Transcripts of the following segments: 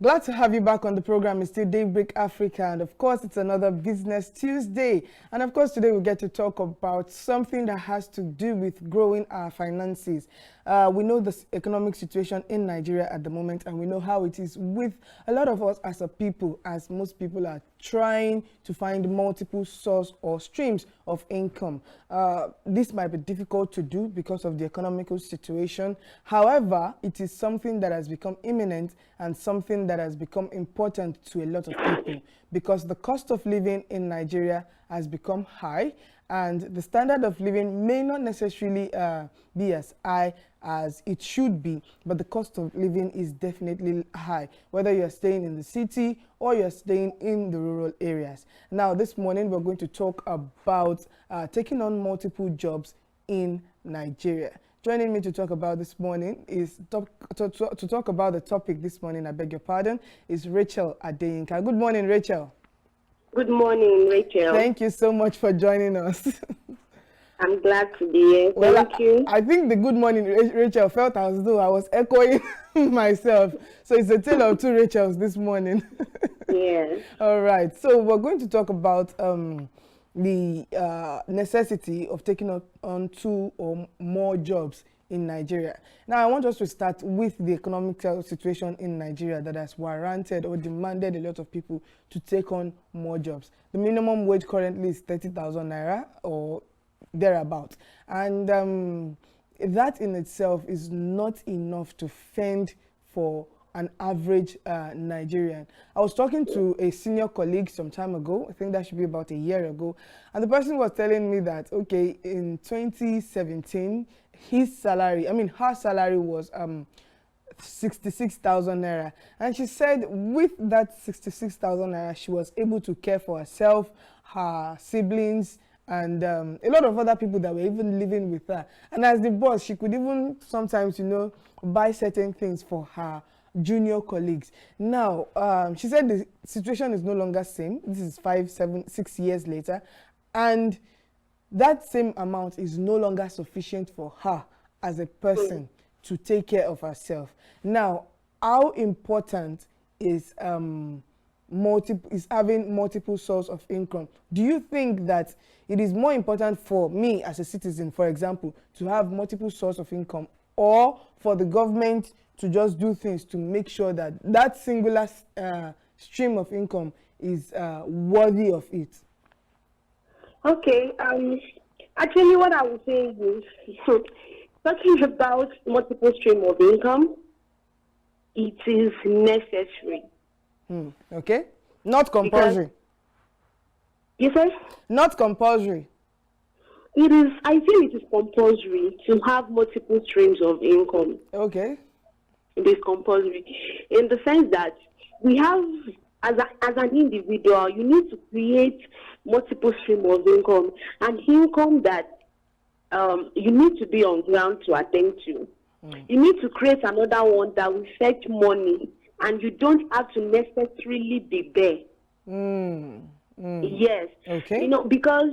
Glad to have you back on the program. It's still Daybreak Africa, and of course, it's another Business Tuesday. And of course, today we get to talk about something that has to do with growing our finances. We know the economic situation in Nigeria at the moment, and we know how it is with a lot of us as a people, as most people are trying to find multiple sources or streams of income. This might be difficult to do because of the economical situation. However, it is something that has become imminent and something that has become important to a lot of people because the cost of living in Nigeria has become high, and the standard of living may not necessarily be as high as it should be, but the cost of living is definitely high, whether you're staying in the city or you're staying in the rural areas. Now, this morning, we're going to talk about taking on multiple jobs in Nigeria. Joining me to talk about this morning is to talk about the topic this morning, I beg your pardon, is Rachael Adeyinka. Good morning, Rachael. Good morning, Rachael. Thank you so much for joining us. I'm glad to be here. Thank you. I think the good morning, Rachael, felt as though I was echoing myself. So it's a tale of two Rachels this morning. Yes. All right. So we're going to talk about the necessity of taking on 2 or more jobs in Nigeria. Now, I want us to start with the economic situation in Nigeria that has warranted or demanded a lot of people to take on more jobs. The minimum wage currently is 30,000 naira or thereabout, and that in itself is not enough to fend for an average Nigerian. I was talking to a senior colleague some time ago, I think that should be about a year ago, and the person was telling me that, okay, in 2017, her salary was 66,000 naira. And she said with that 66,000 naira, she was able to care for herself, her siblings, and a lot of other people that were even living with her. And as the boss, she could even sometimes, buy certain things for her junior colleagues. Now, she said the situation is no longer same. This is 5, 7, 6 years later. And that same amount is no longer sufficient for her as a person to take care of herself. Now, how important is having multiple sources of income? Do you think that it is more important for me as a citizen, for example, to have multiple sources of income, or for the government to just do things to make sure that that singular stream of income is worthy of it? Okay. Actually, what I would say is, talking about multiple stream of income, it is necessary. Okay. Not compulsory. You say? Not compulsory. It is. I feel it is compulsory to have multiple streams of income. Okay. It is compulsory in the sense that we have, as an individual, you need to create multiple streams of income, and income that you need to be on ground to attend to. You need to create another one that will fetch money, and you don't have to necessarily be there. Yes. Okay. Because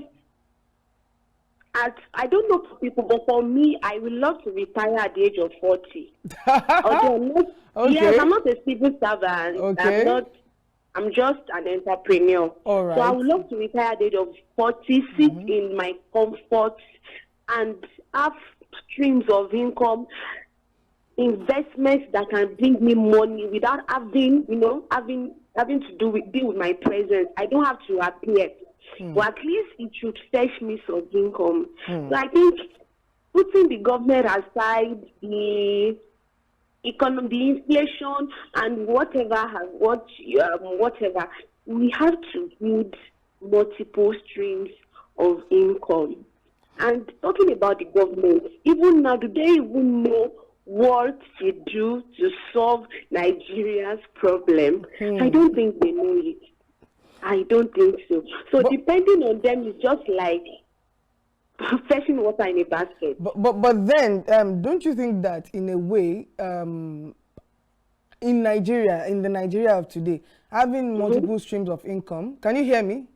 I don't know for people, but for me, I would love to retire at the age of 40. Okay. Yes, I'm not a civil servant. Okay. I'm just an entrepreneur. All right. So I would love to retire at the age of 40, sit in my comfort, and have streams of income, investments that can bring me money without having to deal with my presence. I don't have to appear. But at least it should fetch me some income. So I think putting the government aside, the economy, the inflation, and whatever, we have to build multiple streams of income. And talking about the government, even now, do they even know what to do to solve Nigeria's problem? I don't think they know it. I don't think so. So depending on them is just like fetching water in a basket. But then, don't you think that in a way, in the Nigeria of today, having multiple streams of income, can you hear me?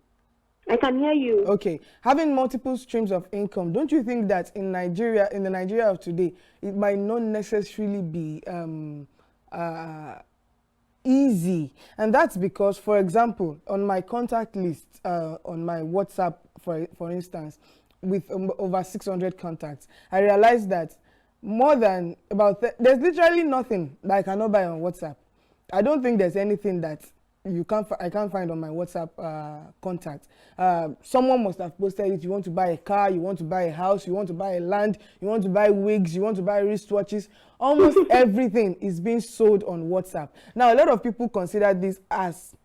I can hear you. Okay. Having multiple streams of income, don't you think that in the Nigeria of today, it might not necessarily be easy. And that's because, for example, on my contact list, on my WhatsApp, for instance, with over 600 contacts, I realized that more than about there's literally nothing that I cannot buy on WhatsApp. I don't think there's anything that I can't find on my WhatsApp contact. Someone must have posted it. You want to buy a car, you want to buy a house, you want to buy a land, you want to buy wigs, you want to buy wristwatches. Almost everything is being sold on WhatsApp. Now, a lot of people consider this as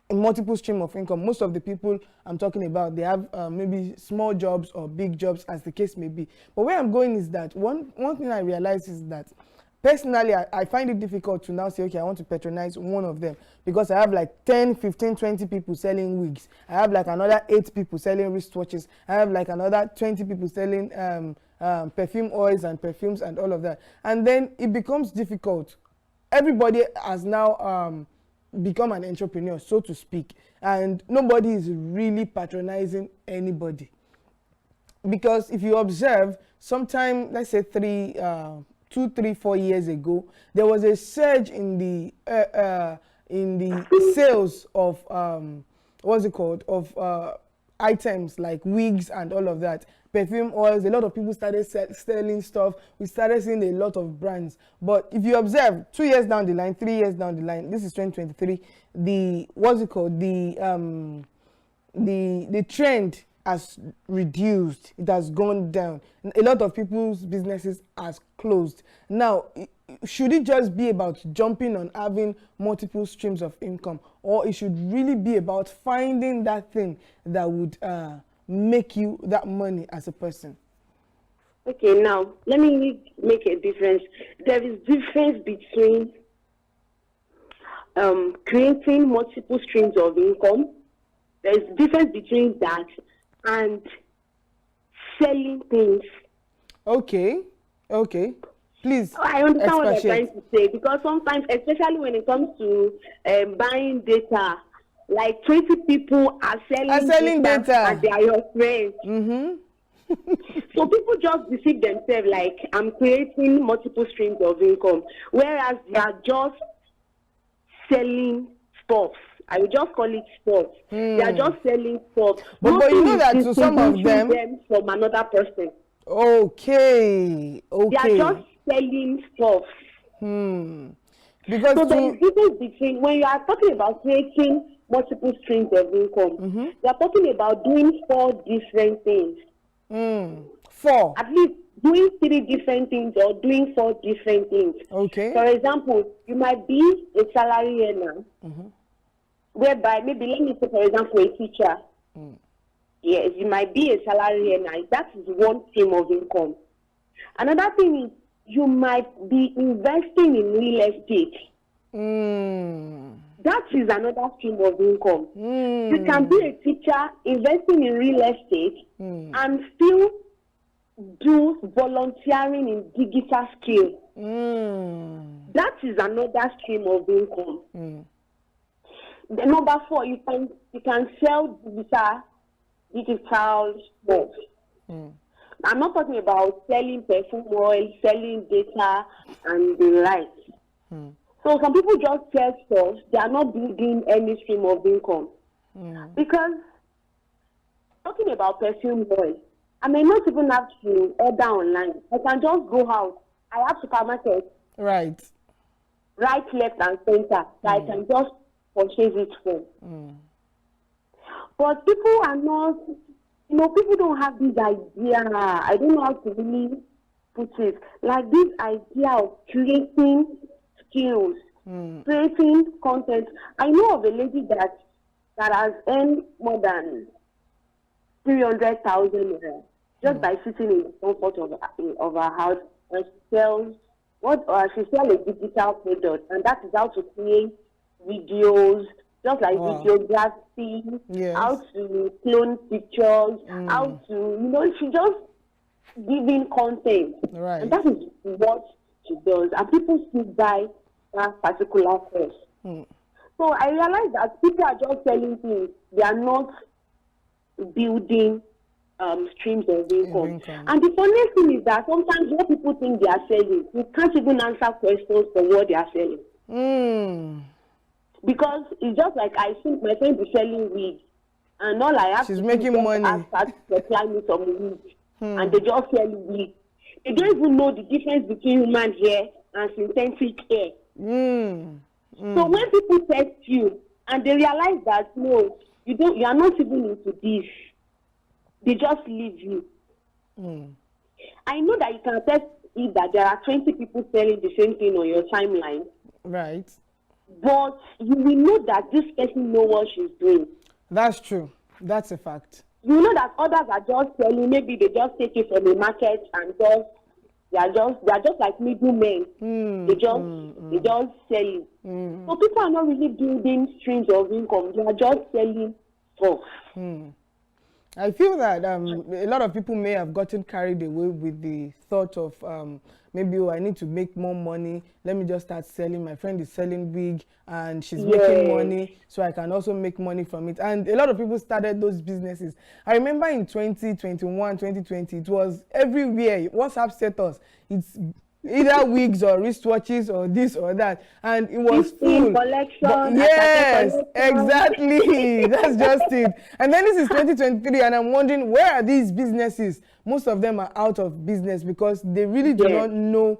a multiple stream of income. Most of the people I'm talking about, they have maybe small jobs or big jobs, as the case may be. But where I'm going is that one thing I realize is that personally, I find it difficult to now say, okay, I want to patronize one of them, because I have like 10, 15, 20 people selling wigs. I have like another 8 people selling wristwatches. I have like another 20 people selling perfume oils and perfumes and all of that. And then it becomes difficult. Everybody has now become an entrepreneur, so to speak, and nobody is really patronizing anybody. Because if you observe, sometime, let's say 2, 3, 4 years ago, there was a surge in the sales of what's it called, of items like wigs and all of that, perfume oils. A lot of people started selling stuff. We started seeing a lot of brands. But if you observe, 2 years down the line, 3 years down the line, this is 2023, the what's it called, the trend has reduced. It has gone down. A lot of people's businesses has closed. Now, should it just be about jumping on having multiple streams of income, or it should really be about finding that thing that would make you that money as a person? Okay, now let me make a difference. There is difference between creating multiple streams of income. There is difference between that and selling things. Okay. Please. I understand what you're trying to say, because sometimes, especially when it comes to buying data, like 20 people are selling data and they are your friends. So people just deceive themselves like, I'm creating multiple streams of income, whereas they are just selling stuff. I will just call it stuff. They are just selling stuff. But you know that to some of them from another person. Okay. They are just selling stuff. Because so there is difference between, when you are talking about creating multiple streams of income, you are talking about doing 4 different things. 4. At least doing 3 different things or doing 4 different things. Okay. For example, you might be a salary earner, whereby maybe, let me say, for example, a teacher. Yes, you might be a salary earner. That is one stream of income. Another thing is you might be investing in real estate. That is another stream of income. You can be a teacher investing in real estate and still do volunteering in digital skills. That is another stream of income. The number 4, you can sell digital stuff. I'm not talking about selling perfume oil, selling data, and the like. So some people just sell stuff. They are not building any stream of income. Because talking about perfume oil, I may not even have to order online. I can just go out. I have supermarkets. Right, left, and center. So I can just purchase it from. But people are not, people don't have this idea. I don't know how to really put it. Like this idea of creating skills, creating content. I know of a lady that has earned more than 300,000 just by sitting in the comfort of her house, and she sells a digital product, and that is how to create videos, just like videography, how to clone pictures, how to, she just giving content. Right. And that is what she does. And people still buy that particular course. So I realized that people are just selling things. They are not building streams of income. And the funniest thing is that sometimes what people think they are selling, you can't even answer questions for what they are selling. Because it's just like I think my friend is selling weed, and all I have She's to making do is money. just start supplying me some weed, and they just sell weed. They don't even know the difference between human hair and synthetic hair. So when people test you and they realize that no, you are not even into this, they just leave you. I know that you can test it that there are 20 people selling the same thing on your timeline. Right. But you will know that this person knows what she's doing. That's true. That's a fact. You know that others are just selling. Maybe they just take it from the market and they are just like middlemen. They just selling. So people are not really building streams of income. They are just selling stuff. I feel that a lot of people may have gotten carried away with the thought of maybe, oh, I need to make more money. Let me just start selling. My friend is selling wig and she's making money, so I can also make money from it. And a lot of people started those businesses. I remember in 2021, 2020, it was everywhere. WhatsApp status, it's either wigs or wristwatches or this or that, and it was full. Yes, exactly. That's just it. And then this is 2023, and I'm wondering, where are these businesses? Most of them are out of business because they really do not know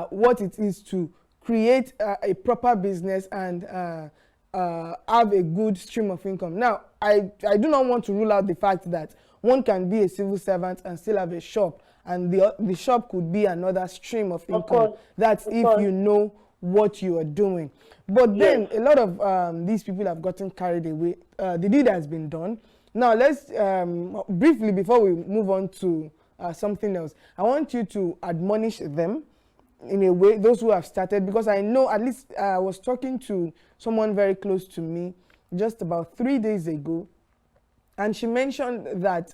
what it is to create a proper business and have a good stream of income. Now, I do not want to rule out the fact that one can be a civil servant and still have a shop, and the shop could be another stream of income. That's if you know what you are doing. But then a lot of these people have gotten carried away. The deed has been done. Now let's briefly, before we move on to something else, I want you to admonish them in a way, those who have started, because I know, at least I was talking to someone very close to me just about 3 days ago. And she mentioned that,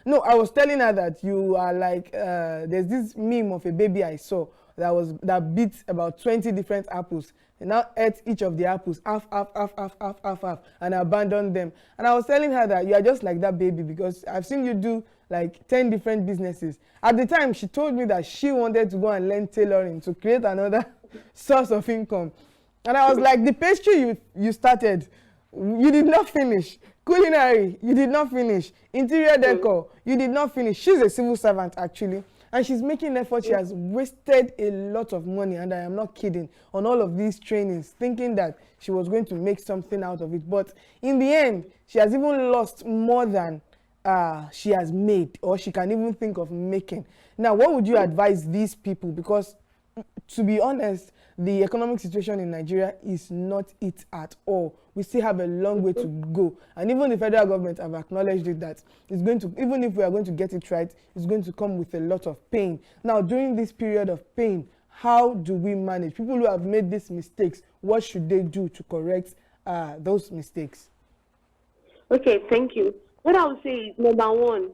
no, I was telling her that you are like, there's this meme of a baby I saw that beat about 20 different apples. And now ate each of the apples, half, and abandoned them. And I was telling her that you are just like that baby, because I've seen you do like 10 different businesses. At the time, she told me that she wanted to go and learn tailoring to create another source of income. And I was like, the pastry you started, you did not finish. Culinary, you did not finish. Interior decor, you did not finish. She's a civil servant, actually, and she's making effort. She has wasted a lot of money, and I am not kidding, on all of these trainings, thinking that she was going to make something out of it. But in the end, she has even lost more than she has made, or she can even think of making. Now, what would you advise these people? Because, to be honest, the economic situation in Nigeria is not it at all. We still have a long way to go. And even the federal government have acknowledged it, that it's going to, even if we are going to get it right, it's going to come with a lot of pain. Now, during this period of pain, how do we manage? People who have made these mistakes, what should they do to correct those mistakes? Okay, thank you. What I would say is, number one,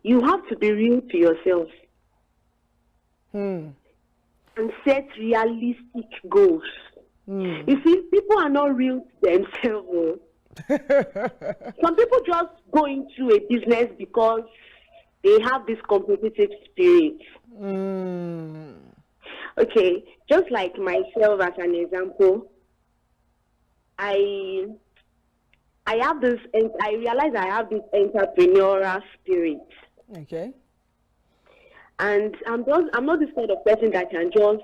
you have to be real to yourself. And set realistic goals. You see, people are not real to themselves. Some people just go into a business because they have this competitive spirit. Okay, just like myself as an example, I realize I have this entrepreneurial spirit. Okay. And I'm not this kind of person that can just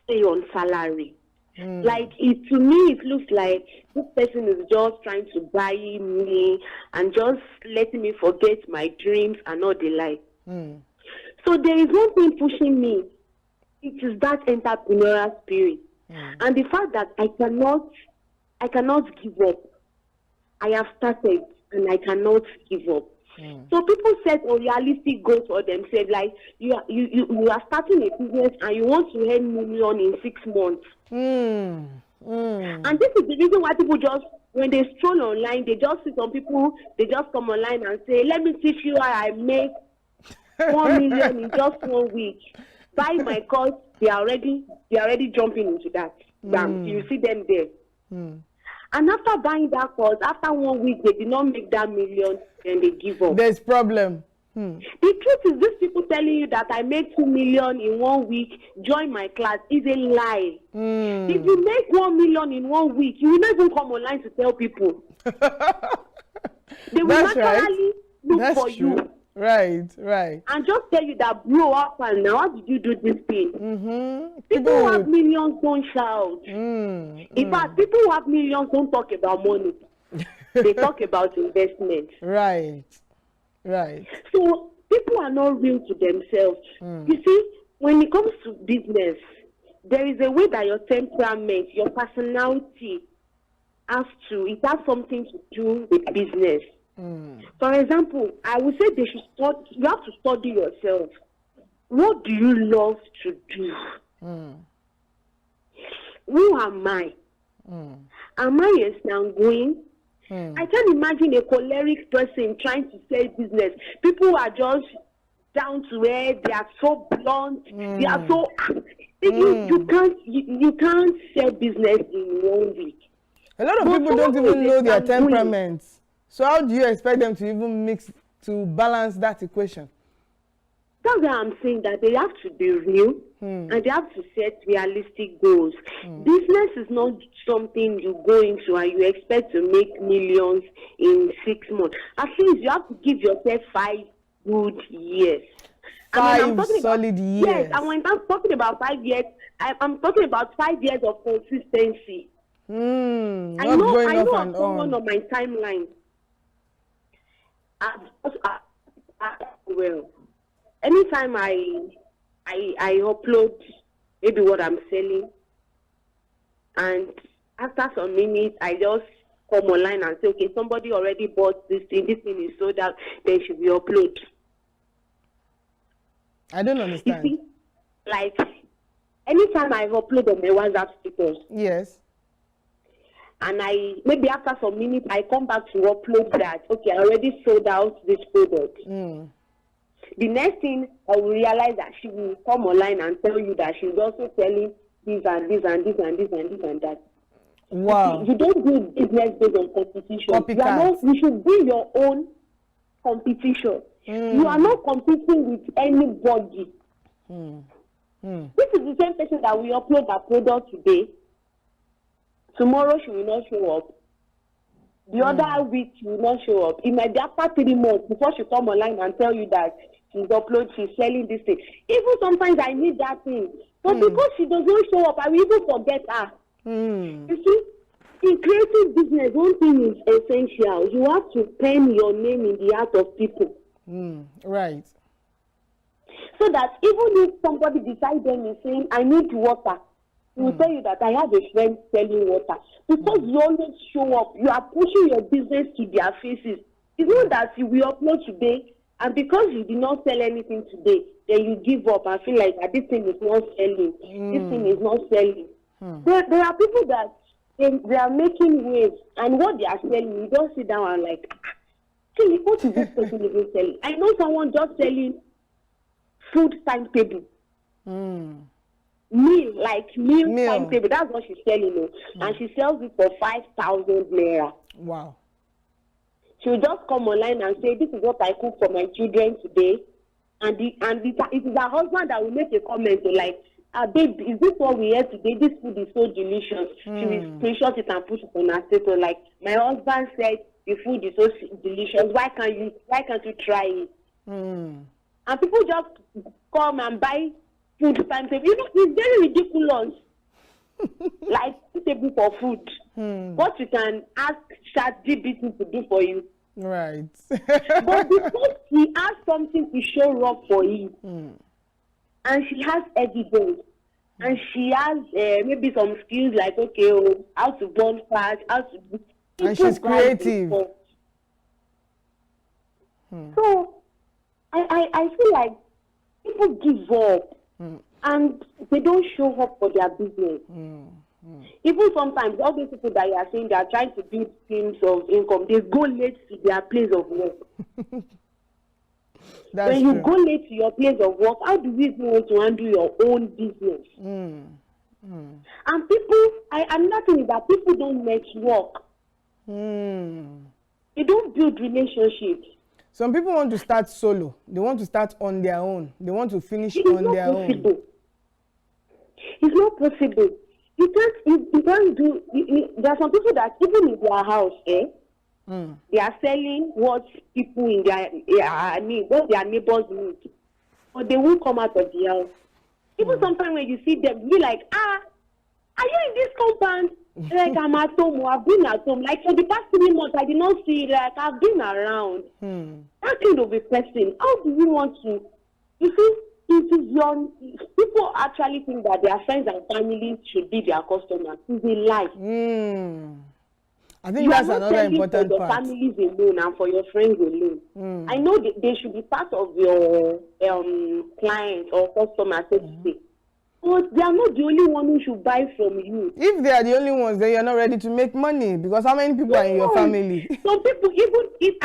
stay on salary. Like, to me, it looks like this person is just trying to buy me and just letting me forget my dreams and all the like. So there is one thing pushing me. It is that entrepreneurial spirit. And the fact that I cannot give up. I have started and I cannot give up. So people set unrealistic goals for themselves, like you are starting a business and you want to earn million in 6 months. And this is the reason why people just, when they stroll online, they just see some people, they just come online and say, let me teach you how I make 1 million in just 1 week. Buy my course. They are already jumping into that. You see them there. And after buying that course, after 1 week, they did not make that million, and they give up. There's problem. The truth is, these people telling you that I make 2 million in 1 week, join my class, is a lie. If you make 1 million in 1 week, you will not even come online to tell people. They will naturally look for you. Right, right. And just tell you that, bro, up and now, how did you do this thing? People who have millions don't shout. In fact, people who have millions don't talk about money. They talk about investment. Right, right. So people are not real to themselves. You see, when it comes to business, there is a way that your temperament, your personality it has something to do with business. For example, I would say you have to study yourself. What do you love to do? Who am I? Am I a sanguine? I can't imagine a choleric person trying to sell business. People are just down to earth. They are so blunt. They are so. You can't sell business in 1 week. A lot of people don't even know their temperaments. So how do you expect them to even mix to balance that equation? That's why I'm saying that they have to be real and they have to set realistic goals. Business is not something you go into and you expect to make millions in 6 months. At least you have to give yourself 5 good years. 5 solid years. Yes, and when I'm talking about 5 years, I'm talking about 5 years of consistency. I know I'm someone on my timeline. Well, anytime I upload maybe what I'm selling, and after some minutes I just come online and say, okay, somebody already bought this thing is sold out, then should we upload? I don't understand. You see, like anytime I upload on my WhatsApp status, yes, and maybe after some minutes I come back to upload that, okay, I already sold out this product. The next thing I will realize that she will come online and tell you that she's also selling this and this and this and this and this and that. Wow. You don't do business based on competition. You should be your own competition. You are not competing with anybody. This is the same person that we upload our product today. Tomorrow she will not show up. The other week she will not show up. It might be after 3 months before she come online and tell you that she's selling this thing. Even sometimes I need that thing. But because she does not show up, I will even forget her. You see, in creating business, one thing is essential. You have to pen your name in the heart of people. Right. So that even if somebody beside them is saying, I need water, he will tell you that I have a friend selling water. Because you always show up, you are pushing your business to their faces. It's not that you will upload today, and because you did not sell anything today, then you give up and feel like this thing is not selling. This thing is not selling. There are people that they are making waves, and what they are selling, you don't sit down and like, what is this person even selling? I know someone just selling food timetable. Meal timetable. That's what she's selling. And she sells it for 5,000 naira. Wow. She'll just come online and say, this is what I cook for my children today. And it is her husband that will make a comment like, babe, is this what we ate today? This food is so delicious. She will screenshot it and put it on her status like, my husband said the food is so delicious. Why can't you try it? And people just come and buy food timetable. You know, it's very ridiculous. Like table for food. What you can ask ChatGPT to do for you. Right. But because he has something to show up for you, and she has evidence, and she has maybe some skills like, okay, how to burn fast, how to do. And she's creative. So I feel like people give up and they don't show up for their business. Even sometimes all these people that you are saying they are trying to build streams of income, they go late to their place of work. When you go late to your place of work, how do you even want to handle your own business? And people, another thing is that people don't network. They don't build relationships. Some people want to start solo. They want to start on their own. They want to finish It is on not their possible. own. It's not possible. You can't do. There are some people that even in their house, they are selling what people in their what their neighbors need, but they won't come out of the house. Even sometimes when you see them, you be like, are you in this compound? Like, I'm at home, or I've been at home. Like, for the past 3 months, I did not see it. Like, I've been around. That kind of a person, how do you want to? You see, it is young. People actually think that their friends and families should be their customers. It's a lie. I think that's another important for your part. families alone and for your friends alone. I know they should be part of your client or customer, so to say. But they are not the only one who should buy from you. If they are the only ones, then you're not ready to make money, because how many people are in your family? Some people, even if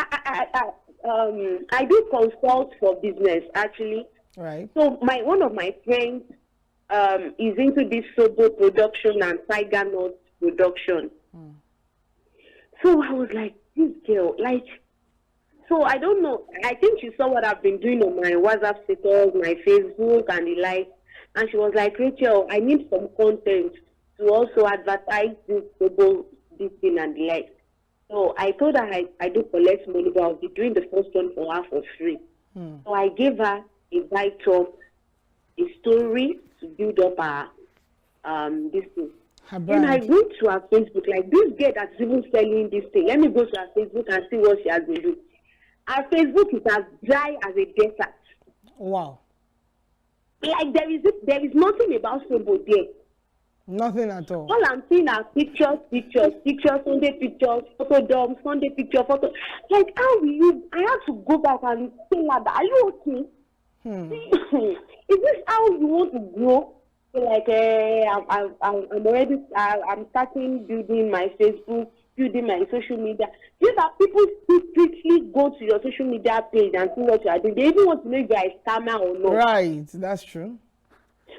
I do consult for business actually. Right. So one of my friends is into this sobo production and tiger nut production. So I was like, this girl, like, so I don't know. I think she saw what I've been doing on my WhatsApp status, my Facebook, and the like. And she was like, Rachel, I need some content to also advertise this thing and the like. So I told her I do collect money, but I'll be doing the first one for her for free. So I gave her a write-up, a story to build up her this thing. And I went to her Facebook, like, this girl that's even selling this thing. Let me go to her Facebook and see what she has been doing. Her Facebook is as dry as a desert. Wow. Like, there is nothing about Sobo there. Nothing at all. All I'm seeing are pictures, Sunday pictures, photo dump, Sunday photo. Like, how will you? I have to go back and say like, are you okay? Is this how you want to grow? Like, I'm starting building my Facebook, building my social media. These are people who quickly go to your social media page and see what you are doing. They even want to know if you are a scammer or not. Right, that's true.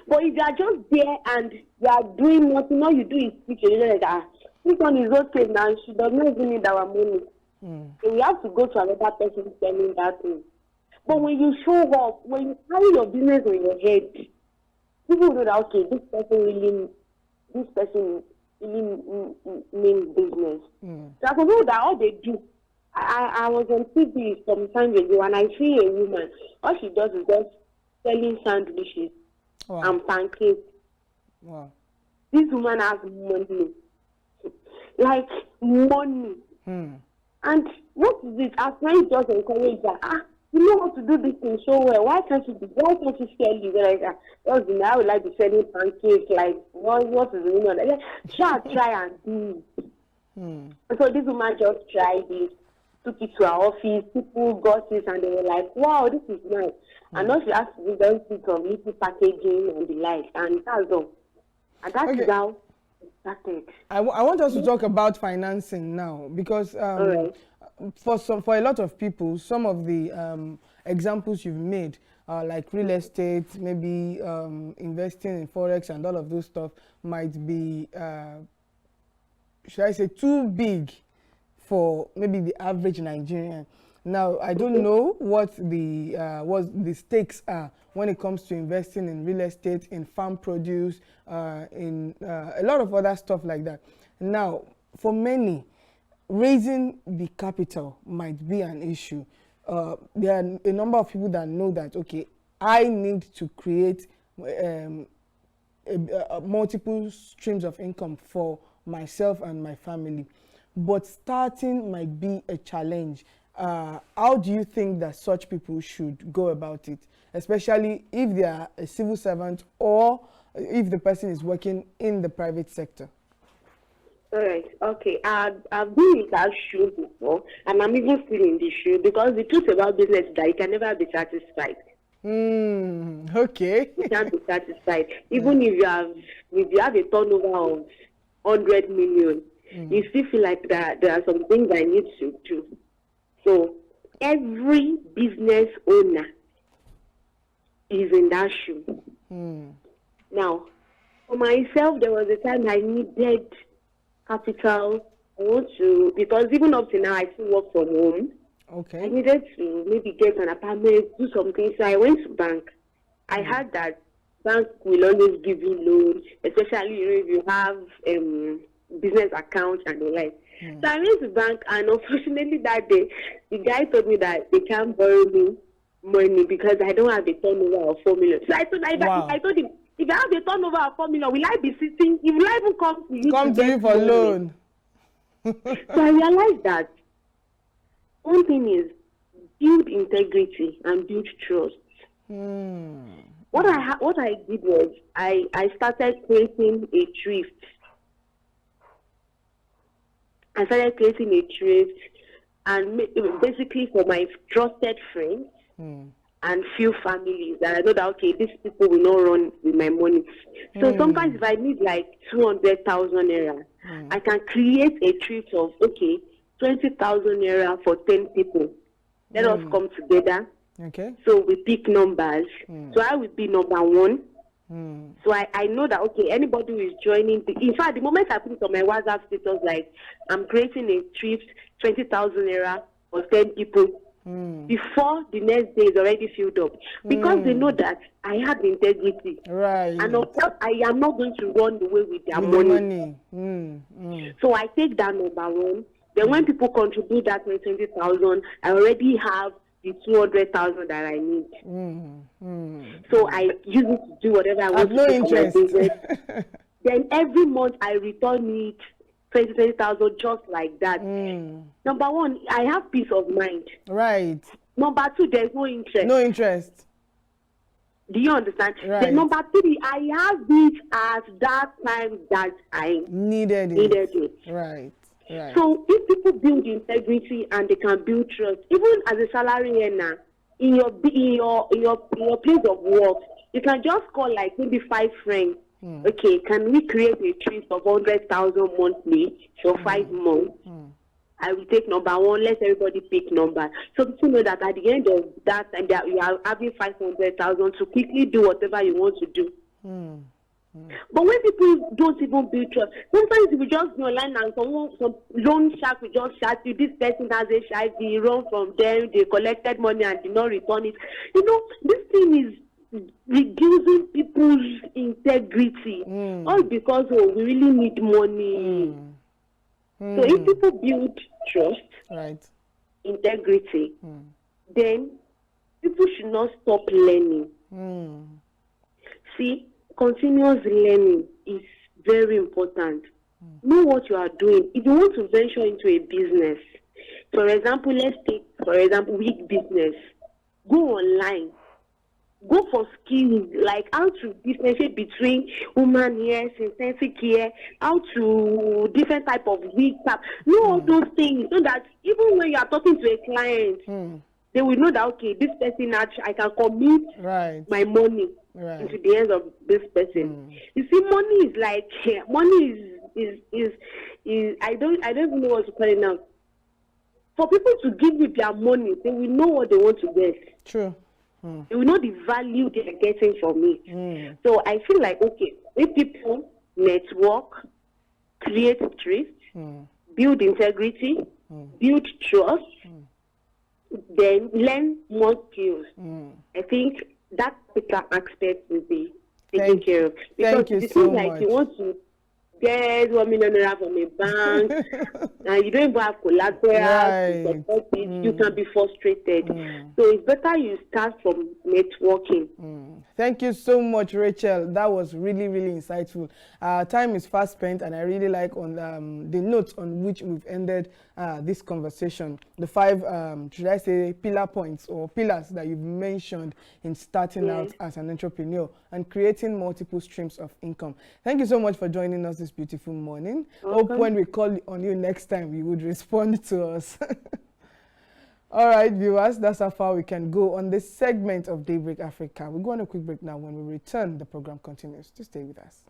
But if you are just there and you are doing nothing, all you do is speak, you're like, this one is okay now, she does not even need our money. So we have to go to another person selling that thing. But when you show up, when you carry your business on your head, people know that, okay, this person really means business. So I know that all they do. I was on TV some time ago and I see a woman, all she does is just selling sandwiches and pancakes. Wow. This woman has money. Like, money. And what is it? Our friends just encourage her. You know how to do this thing so well. Why can't you sell it? Like, I would like to sell pancakes. Like, what is the meaning of that? Like, try and do it. So this woman just tried it, took it to her office. People got it and they were like, wow, this is nice. And now she has to do just bit of little packaging and the like. And that's all. And that is how it started. I want us to talk about financing now, because for a lot of people, some of the examples you've made, like real estate, maybe investing in forex and all of those stuff, might be, should I say, too big for maybe the average Nigerian. Now, I don't know what the stakes are when it comes to investing in real estate, in farm produce, in a lot of other stuff like that. Now, for many, raising the capital might be an issue. There are a number of people that know that, okay, I need to create multiple streams of income for myself and my family. But starting might be a challenge. How do you think that such people should go about it, especially if they are a civil servant or if the person is working in the private sector? All right. Okay. I've been in that shoe before, and I'm even still in the shoe, because the truth about business is that you can never be satisfied. Okay. You can't be satisfied. Even if you have a turnover of 100 million, you still feel like there are some things I need to do. So every business owner is in that shoe. Now, for myself, there was a time I needed capital. Because even up to now, I still work from home. Okay. I needed to maybe get an apartment, do something. So I went to bank. I heard that bank will always give you loans, especially if you have business accounts and the like. So I went to bank, and unfortunately that day, the guy told me that they can't borrow me money because I don't have a turnover of 4 million. So I told him, if I have a turnover of 4 million, will I be sitting? Will I even come to you? Come to you for money? loan. So I realized that one thing is build integrity and build trust. What I did was I started creating a thrift. I started creating a thrift, and basically for my trusted friends and few families that I know that okay, these people will not run with my money. So sometimes if I need like 200,000 naira, I can create a thrift of 20,000 naira for 10 people. Let us come together. Okay. So we pick numbers. So I will be number 1. So I know that okay, anybody who is joining. In fact, the moment I put it on my WhatsApp status, like I'm creating a thrift, 20,000 naira for 10 people. Before the next day is already filled up, because they know that I have integrity, right? And of course, I am not going to run away with their money. So I take that number 1. Then when people contribute that 20,000, I already have the 200,000 that I need. So I use it to do whatever I want to do for my business. Then every month I return it 20,000 just like that. Number 1, I have peace of mind. Right. Number 2, there's no interest. No interest. Do you understand? Right. Then number 3, I have it at that time that I needed it. Right. Right. So if people build integrity and they can build trust, even as a salary earner, in your place of work, you can just call like maybe 5 friends. Okay, can we create a trip of 100,000 monthly for 5 months? I will take number 1. Let everybody pick number. So people know that at the end of that time, that you are having 500,000 to quickly do whatever you want to do. But when people don't even build trust, sometimes you will just be online and some loan shark will just shout you, this person has HIV, run from them, they collected money and did not return it. You know, this thing is reducing people's integrity. All because we really need money. So if people build trust, right, integrity, then people should not stop learning. See, continuous learning is very important. Know what you are doing. If you want to venture into a business, for example, let's take, week business. Go online. Go for skills like how to differentiate between human hair, synthetic hair, how to different type of wig type. Know all those things so that even when you are talking to a client, they will know that okay, this person I can commit my money into the hands of this person. You see, money is like money is I don't even know what to call it now. For people to give you their money, they will know what they want to get. True. They will know the value they are getting from it. So I feel like okay, if people network, create thrift, build integrity, build trust, then learn more skills. I think that particular aspect will be taken care of. Because it seems like you want to get 1 million naira from a bank and you don't even have collateral to support it, you can be frustrated. So it's better you start from networking. Thank you so much, Rachel. That was really, really insightful. Time is fast spent, and I really like on the notes on which we've ended this conversation. The 5, should I say, pillar points or pillars that you've mentioned in starting out as an entrepreneur and creating multiple streams of income. Thank you so much for joining us this beautiful morning. Hope when we call on you next time, you would respond to us. All right, viewers, that's how far we can go on this segment of Daybreak Africa. We'll go on a quick break now. When we return, the program continues. Just stay with us.